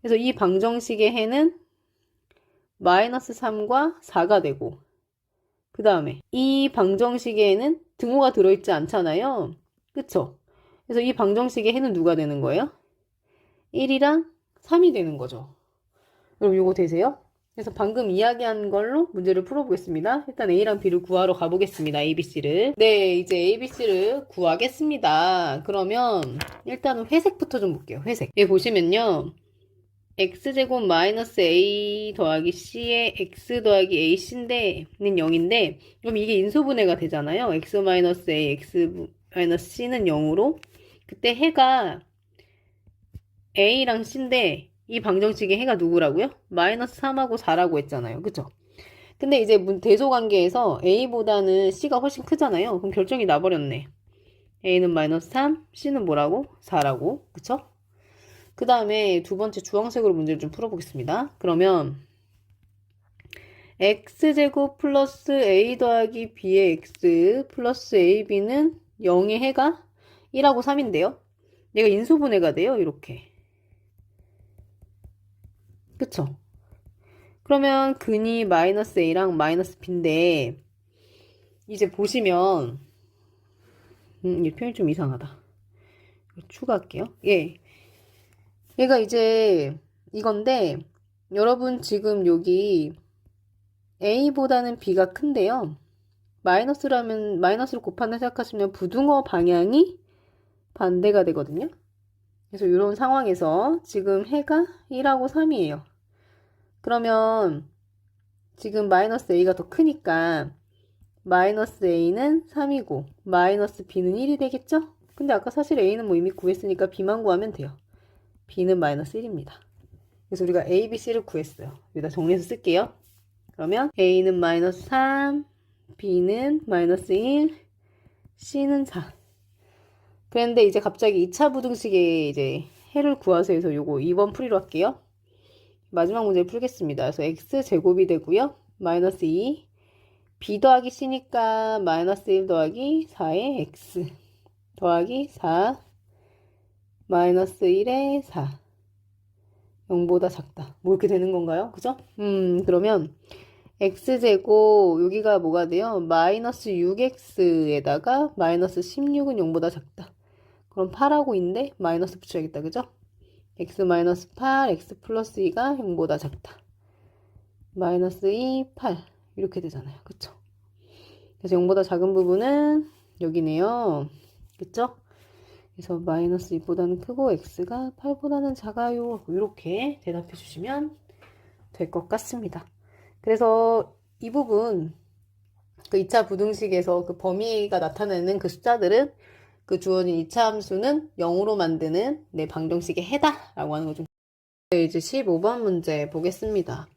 그래서 이 방정식의 해는 마이너스 3과 4가 되고 그 다음에 이 방정식의 해는 등호가 들어있지 않잖아요. 그쵸? 그래서 이 방정식의 해는 누가 되는 거예요? 1이랑 3이 되는 거죠. 여러분 이거 되세요? 그래서 방금 이야기한 걸로 문제를 풀어보겠습니다. 일단 A랑 B를 구하러 가보겠습니다. A, B, C를. 네, 이제 A, B, C를 구하겠습니다. 그러면 일단은 회색부터 좀 볼게요. 회색. 여기 보시면요. x제곱 마이너스 a 더하기 c의 x 더하기 ac인데, 는 0인데, 그럼 이게 인수분해가 되잖아요. x 마이너스 a, x 마이너스 c는 0으로. 그때 해가 a랑 c인데, 이 방정식의 해가 누구라고요? 마이너스 3하고 4라고 했잖아요. 그쵸? 근데 이제 대소관계에서 a보다는 c가 훨씬 크잖아요. 그럼 결정이 나버렸네. a는 마이너스 3, c는 뭐라고? 4라고. 그쵸? 그 다음에 두 번째 주황색으로 문제를 좀 풀어보겠습니다. 그러면 x제곱 플러스 a 더하기 b의 x 플러스 ab는 0의 해가 1하고 3인데요. 얘가 인수분해가 돼요. 이렇게. 그쵸? 그러면 근이 마이너스 a랑 마이너스 b인데 이제 보시면 이 표현이 좀 이상하다. 추가할게요. 예. 얘가 이제 이건데 여러분 지금 여기 a보다는 b가 큰데요. 마이너스라면 마이너스를 곱한다 생각하시면 부등호 방향이 반대가 되거든요. 그래서 이런 상황에서 지금 해가 1하고 3이에요. 그러면 지금 마이너스 a가 더 크니까 마이너스 a는 3이고 마이너스 b는 1이 되겠죠? 근데 아까 사실 a는 뭐 이미 구했으니까 b만 구하면 돼요. b는 마이너스 1입니다. 그래서 우리가 a, b, c를 구했어요. 여기다 정리해서 쓸게요. 그러면 a는 마이너스 3, b는 마이너스 1, c는 4. 그런데 이제 갑자기 2차 부등식에 이제 해를 구하서 해서 요거 2번 풀이로 할게요. 마지막 문제를 풀겠습니다. 그래서 x제곱이 되고요. 마이너스 2, b 더하기 c니까 마이너스 1 더하기 4의 x 더하기 4 마이너스 1의 4 0보다 작다. 뭐 이렇게 되는 건가요? 그죠? 그러면 x제곱 여기가 뭐가 돼요? 마이너스 6x에다가 마이너스 16은 0보다 작다. 그럼 8하고 있는데 마이너스 붙여야겠다. 그죠? x 마이너스 8, x 플러스 2가 0보다 작다. 마이너스 2, 8 이렇게 되잖아요. 그쵸? 그래서 0보다 작은 부분은 여기네요. 그쵸? 그래서 마이너스 2보다는 크고 x가 8보다는 작아요. 이렇게 대답해 주시면 될 것 같습니다. 그래서 이 부분 그 2차 부등식에서 그 범위가 나타내는 그 숫자들은 그 주어진 2차 함수는 0으로 만드는 내 방정식의 해다 라고 하는 거죠. 이제 15번 문제 보겠습니다.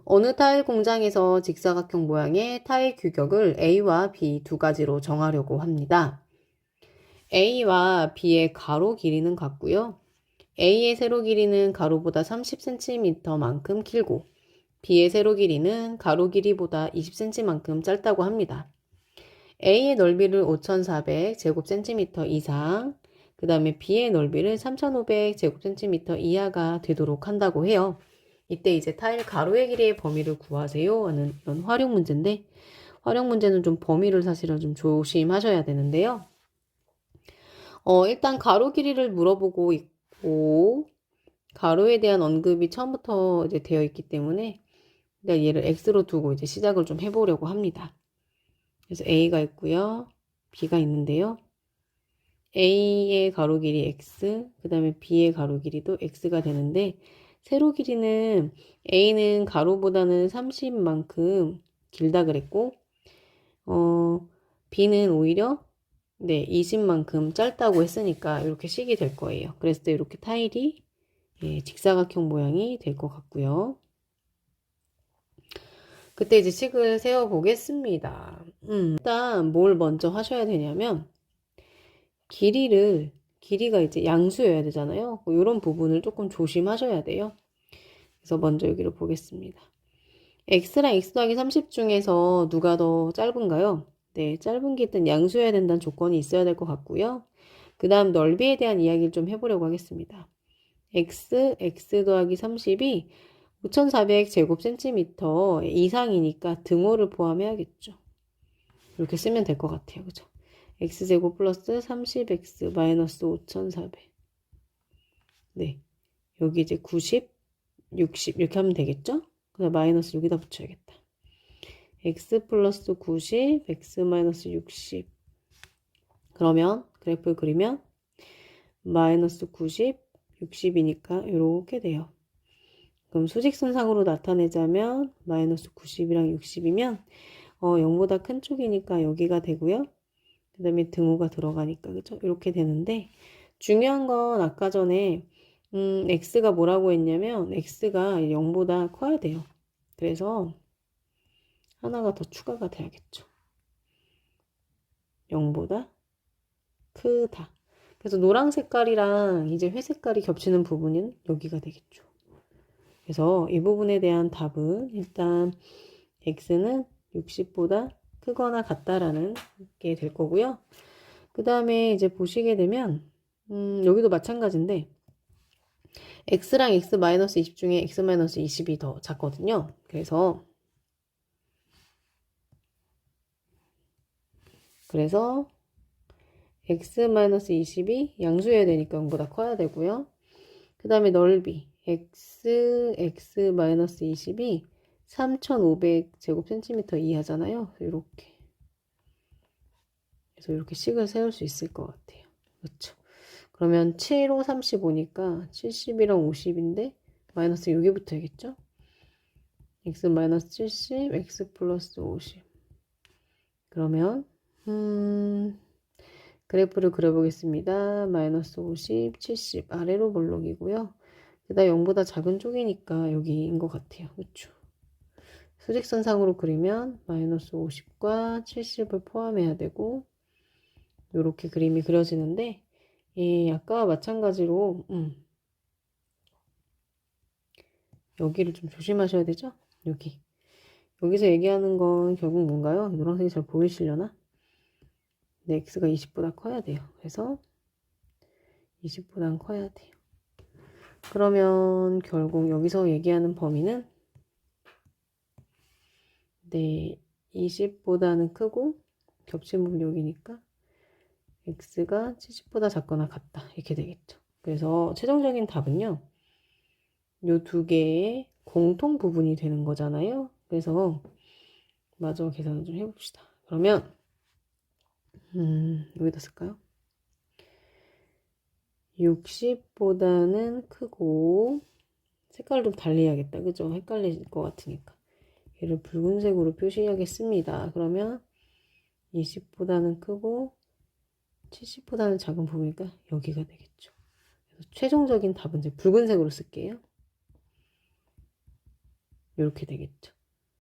어느 타일 공장에서 직사각형 모양의 타일 규격을 A와 B 두 가지로 정하려고 합니다. A와 B의 가로 길이는 같고요. A의 세로 길이는 가로보다 30cm만큼 길고 B의 세로 길이는 가로 길이보다 20cm만큼 짧다고 합니다. A의 넓이를 5400제곱센티미터 이상, 그 다음에 B의 넓이를 3500제곱센티미터 이하가 되도록 한다고 해요. 이때 이제 타일 가로의 길이의 범위를 구하세요 하는 이런 활용 문제인데, 활용 문제는 좀 범위를 사실은 좀 조심하셔야 되는데요. 일단 가로 길이를 물어보고 있고, 가로에 대한 언급이 처음부터 이제 되어 있기 때문에, 일단 얘를 x로 두고 이제 시작을 좀 해보려고 합니다. 그래서 a가 있고요, b가 있는데요. a의 가로 길이 x, 그 다음에 b의 가로 길이도 x가 되는데, 세로 길이는 a는 가로보다는 30만큼 길다 그랬고, b는 오히려 20만큼 짧다고 했으니까 이렇게 식이 될 거예요. 그랬을 때 이렇게 타일이 직사각형 모양이 될 것 같고요. 그때 이제 식을 세워 보겠습니다. 일단 뭘 먼저 하셔야 되냐면 길이가 이제 양수여야 되잖아요. 이런 부분을 조금 조심하셔야 돼요. 그래서 먼저 여기를 보겠습니다. x랑 x 더하기 30 중에서 누가 더 짧은가요? 네, 짧은 게 일단 양수여야 된다는 조건이 있어야 될 것 같고요. 그 다음 넓이에 대한 이야기를 좀 해보려고 하겠습니다. x 더하기 30이 5400제곱센티미터 이상이니까 등호를 포함해야겠죠. 이렇게 쓰면 될 것 같아요. 그죠? x제곱 플러스 30x 마이너스 5400. 네. 여기 이제 90, 60 이렇게 하면 되겠죠? 그냥 마이너스 여기다 붙여야겠다. x 플러스 90, x 마이너스 60. 그러면 그래프를 그리면 마이너스 90, 60이니까 이렇게 돼요. 그럼 수직선상으로 나타내자면 마이너스 90이랑 60이면 0보다 큰 쪽이니까 여기가 되고요. 그 다음에 등호가 들어가니까 그죠? 이렇게 되는데 중요한 건 아까 전에 x가 뭐라고 했냐면 x가 0보다 커야 돼요. 그래서 하나가 더 추가가 돼야겠죠. 0보다 크다. 그래서 노란 색깔이랑 이제 회색깔이 겹치는 부분은 여기가 되겠죠. 그래서 이 부분에 대한 답은 일단 x는 60보다 크거나 같다라는 게 될 거고요. 그 다음에 이제 보시게 되면 여기도 마찬가지인데 x랑 x-20 중에 x-20이 더 작거든요. 그래서 x-20이 양수여야 되니까 0보다 커야 되고요. 그 다음에 넓이 x-20이 3500제곱센티미터 이하잖아요. 이렇게. 그래서 이렇게 식을 세울 수 있을 것 같아요. 그렇죠? 그러면 7, 5, 35니까 70이랑 50인데 마이너스 여기 붙어야겠죠? x 마이너스 70, x 플러스 50. 그러면 그래프를 그려보겠습니다. 마이너스 50, 70 아래로 볼록이고요. 게다가 0보다 작은 쪽이니까 여기인 것 같아요. 그렇죠? 수직선상으로 그리면 마이너스 50과 70을 포함해야 되고 이렇게 그림이 그려지는데 아까와 마찬가지로 여기를 좀 조심하셔야 되죠? 여기서 얘기하는 건 결국 뭔가요? 노란색이 잘 보이시려나? 네, x가 20보다 커야 돼요. 그래서 20보다 커야 돼요. 그러면 결국 여기서 얘기하는 범위는 네, 20보다는 크고 겹친 부분 여기니까 x가 70보다 작거나 같다. 이렇게 되겠죠. 그래서 최종적인 답은요. 요 두 개의 공통 부분이 되는 거잖아요. 그래서 마저 계산을 좀 해봅시다. 그러면 여기다 쓸까요? 60보다는 크고 색깔 좀 달리해야겠다. 그죠? 헷갈릴 것 같으니까. 얘를 붉은색으로 표시하겠습니다. 그러면 20보다는 크고 70보다는 작은 부분이니까 여기가 되겠죠. 그래서 최종적인 답은 이제 붉은색으로 쓸게요. 이렇게 되겠죠.